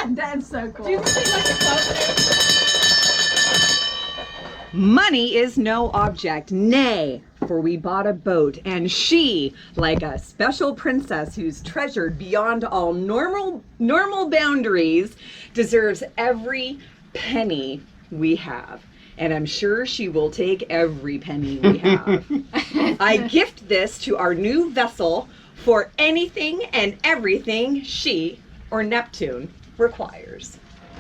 That's so cool. Do you see like the close? Money is no object, nay, for we bought a boat, and she, like a special princess who's treasured beyond all normal boundaries, deserves every penny we have. And I'm sure she will take every penny we have. I gift this to our new vessel for anything and everything she, or Neptune, requires.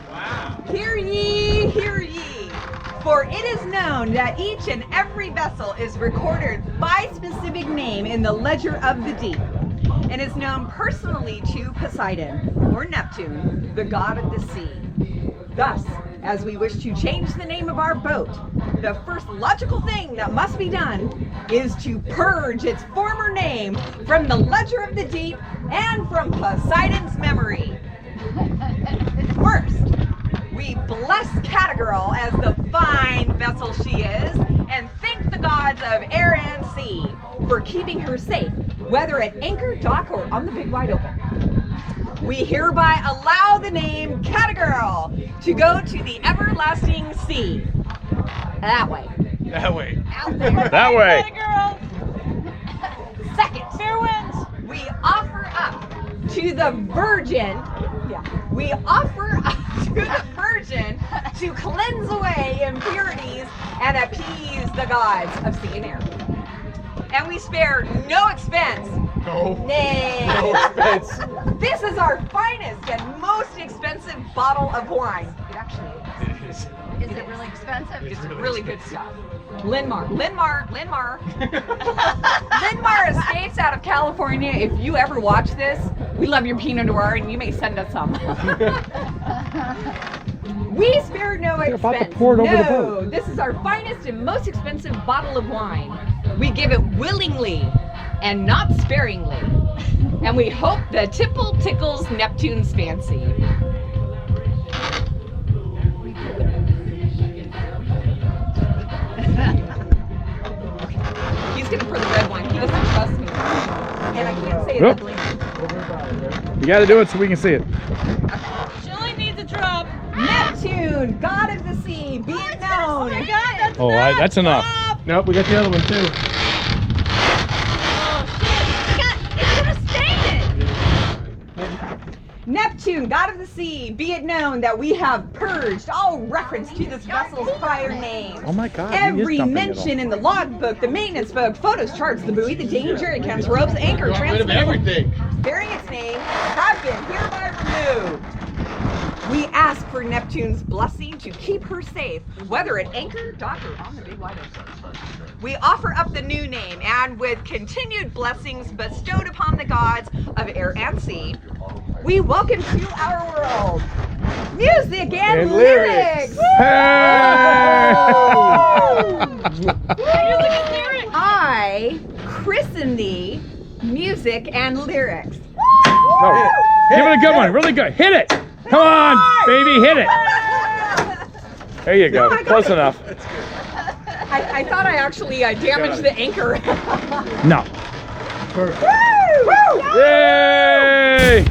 Wow. Hear ye, hear ye. For it is known that each and every vessel is recorded by specific name in the ledger of the deep, and is known personally to Poseidon, or Neptune, the god of the sea. Thus, as we wish to change the name of our boat, the first logical thing that must be done is to purge its former name from the ledger of the deep and from Poseidon's memory. First, we bless Catagirl as the fine vessel she is, and thank the gods of air and sea for keeping her safe, whether at anchor, dock, or on the big wide open. We hereby allow the name Catagirl to go to the everlasting sea. That way. That way. Out there. That way. Catagirl. Second, Fair winds. we offer up to the Virgin. We offer up to the Virgin to cleanse away impurities and appease the gods of sea and air. And we spare no expense. No. Nay. No expense. This is our finest and most expensive bottle of wine. It actually is. Is it really expensive? It's really good stuff. Linmar Estates out of California. If you ever watch this, we love your Pinot Noir and you may send us some. We spare no expense. about to pour it over the boat. This is our finest and most expensive bottle of wine. We give it willingly and not sparingly. And we hope the tipple tickles Neptune's fancy. He's gonna pour the red wine. He doesn't trust me. And I can't say it Nope. ugly. You got to do it so we can see it. Chili needs a drop. Neptune, god of the sea, be it known. Oh my God, that's Oh, enough. that's enough. Stop. Nope, we got the other one too. Oh shit. It's gonna stain it. Neptune, god of the sea, be it known that we have purged all reference to this vessel's prior name. Oh my God. he is Every dumping it mention in the logbook, the maintenance book, photos, charts, the buoy, the danger accounts, ropes, anchor, Got rid of transmitter, everything. bearing its name, have been hereby removed. We ask for Neptune's blessing to keep her safe, whether at anchor, dock, or on the big wide ocean. We offer up the new name, and with continued blessings bestowed upon the gods of air and sea, we welcome to our world music and lyrics. Hey! I christen thee music and lyrics. No, give it a good one. Really good. Hit it. Come on, baby. Hit it. There you go. I got Close it. enough. I thought I actually damaged the anchor. No. Perfect. Woo! Yay!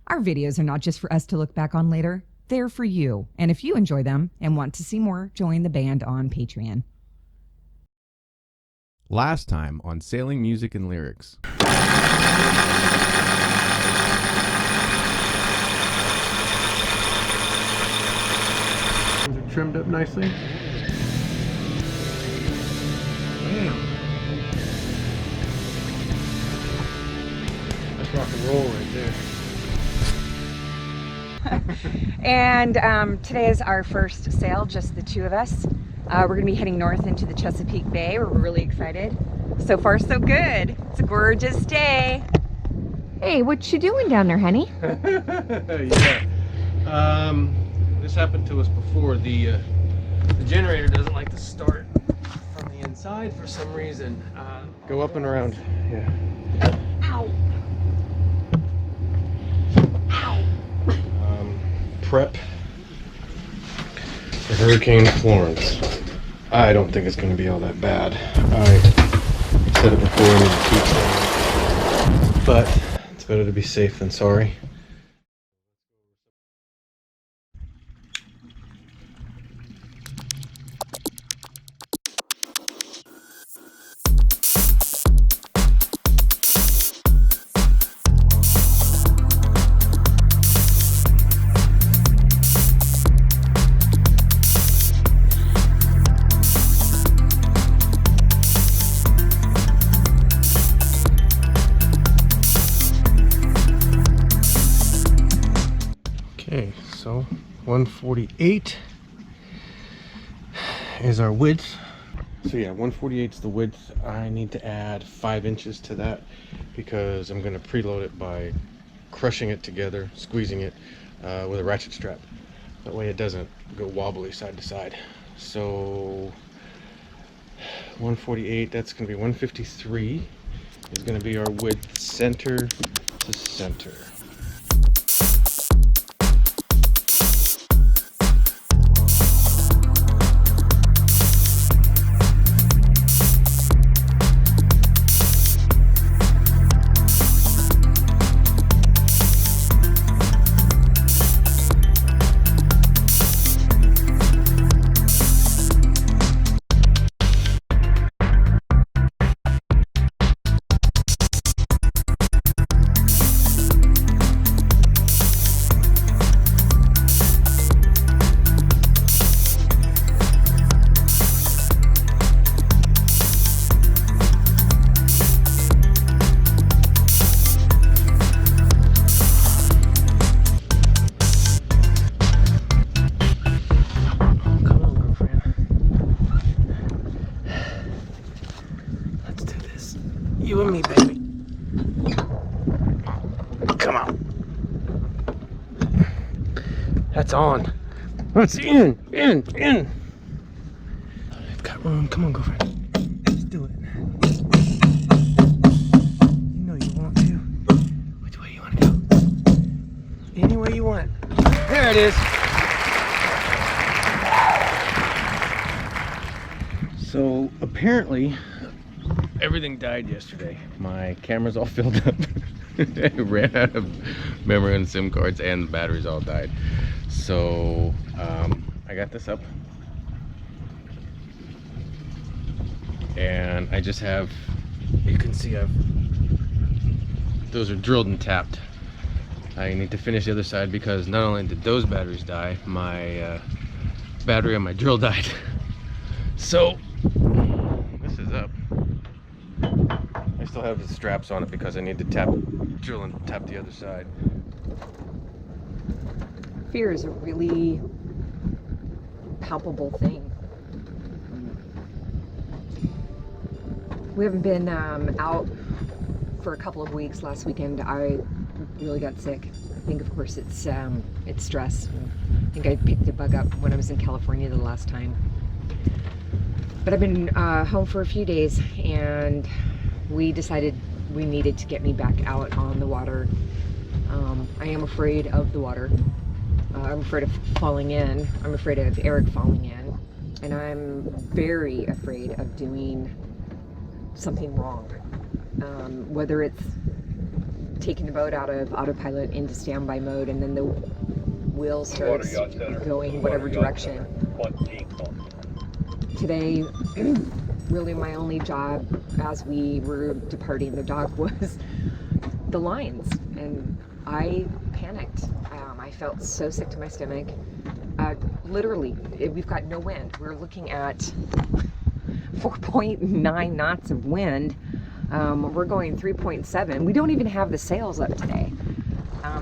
Our videos are not just for us to look back on later, they're for you. And if you enjoy them and want to see more, join the band on Patreon. Last time on Sailing Music and Lyrics. Is it trimmed up nicely? That's rock and roll right there. And today is our first sail, just the two of us. We're gonna be heading north into the Chesapeake Bay. We're really excited. So far, so good. It's a gorgeous day. Hey, what you doing down there, honey? Yeah. This happened to us before. The The generator doesn't like to start from the inside for some reason. Go up and around. Yeah. Ow. Prep for Hurricane Florence. I don't think it's going to be all that bad. I said it before, I need to keep saying it. But it's better to be safe than sorry. Okay, so 148 is our width. So yeah, 148 is the width. I need to add 5 inches to that because I'm going to preload it by crushing it together, squeezing it with a ratchet strap. That way it doesn't go wobbly side to side. So 148, that's going to be 153 is going to be our width center to center. You and me, baby. Come on. That's on. That's in. I've got room. Come on, girlfriend. Let's do it. You know you want to. Which way you want to go? Any way you want. There it is. So apparently everything died yesterday. My camera's all filled up. I ran out of memory and SIM cards and the batteries all died. So I got this up. And I just have, you can see those are drilled and tapped. I need to finish the other side because not only did those batteries die, my battery on my drill died. So this is up. I still have the straps on it because I need to drill and tap the other side. Fear is a really palpable thing. We haven't been out for a couple of weeks. Last weekend I really got sick. I think of course it's stress. I think I picked the bug up when I was in California the last time. But I've been home for a few days and we decided we needed to get me back out on the water. I am afraid of the water. I'm afraid of falling in. I'm afraid of Erik falling in. And I'm very afraid of doing something wrong. Whether it's taking the boat out of autopilot into standby mode and then the wheel starts going whatever direction. Today, really my only job as we were departing the dock was the lines, and I panicked. I felt so sick to my stomach. Literally, we've got no wind. We're looking at 4.9 knots of wind. We're going 3.7. We don't even have the sails up today.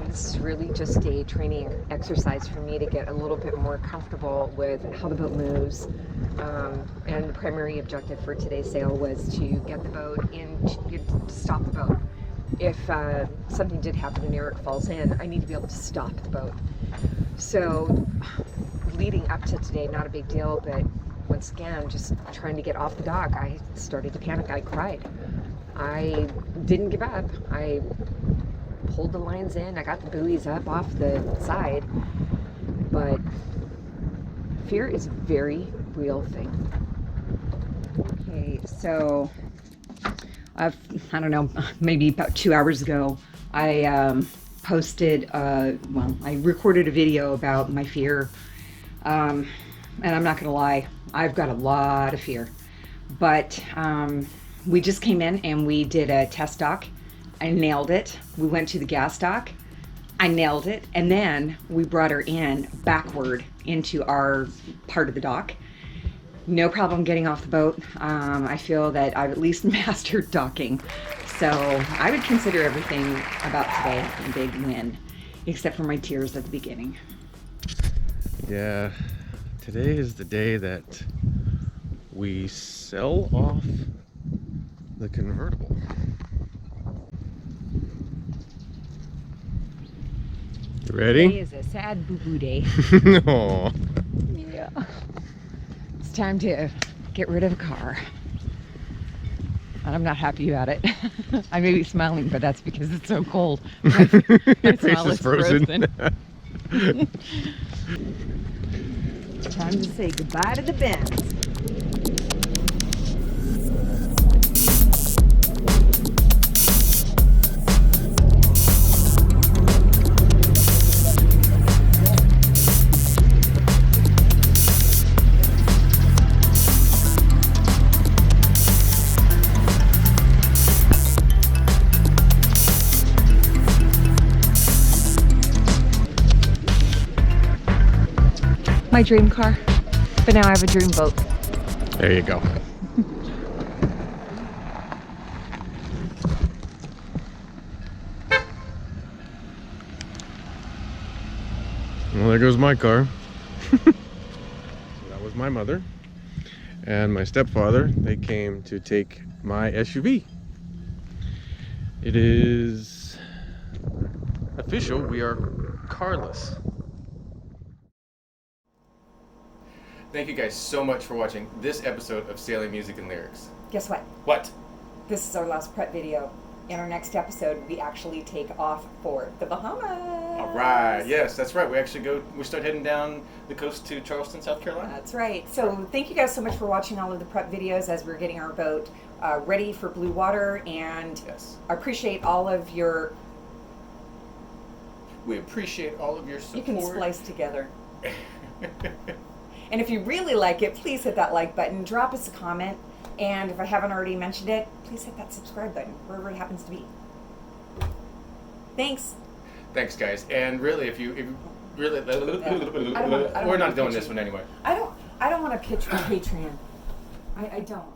This is really just a training exercise for me to get a little bit more comfortable with how the boat moves. And the primary objective for today's sail was to get the boat in, to stop the boat. If something did happen and Erik falls in, I need to be able to stop the boat. So leading up to today, not a big deal, but once again, just trying to get off the dock, I started to panic. I cried. I didn't give up. I pulled the lines in. I got the buoys up off the side, but fear is a very real thing. Okay, so I don't know, maybe about 2 hours ago, I posted, I recorded a video about my fear, and I'm not gonna lie, I've got a lot of fear, but we just came in and we did a test dock. I nailed it. We went to the gas dock. I nailed it. And then we brought her in backward into our part of the dock. No problem getting off the boat. I feel that I've at least mastered docking. So I would consider everything about today a big win, except for my tears at the beginning. Yeah, today is the day that we sell off the convertible. You Today ready? is a sad boo-boo day. No. Yeah. It's time to get rid of a car. And I'm not happy about it. I may be smiling, but that's because it's so cold. My Your face smile is frozen. It's time to say goodbye to the Benz. My dream car, but now I have a dream boat. There you go. Well, there goes my car. So that was my mother and my stepfather. They came to take my SUV. It is official. We are carless. Thank you guys so much for watching this episode of Sailing Music and Lyrics. Guess what? What? This is our last prep video. In our next episode, we actually take off for the Bahamas. All right. Yes, that's right. We start heading down the coast to Charleston, South Carolina. That's right. So thank you guys so much for watching all of the prep videos as we're getting our boat ready for blue water, and Yes. I appreciate all of your. We appreciate all of your support. You can splice together. And if you really like it, please hit that like button, drop us a comment, and if I haven't already mentioned it, please hit that subscribe button, wherever it happens to be. Thanks. Thanks, guys. And really, if you really, I don't we're wanna not doing pitch this it. one anyway. I don't want to pitch for Patreon. I don't.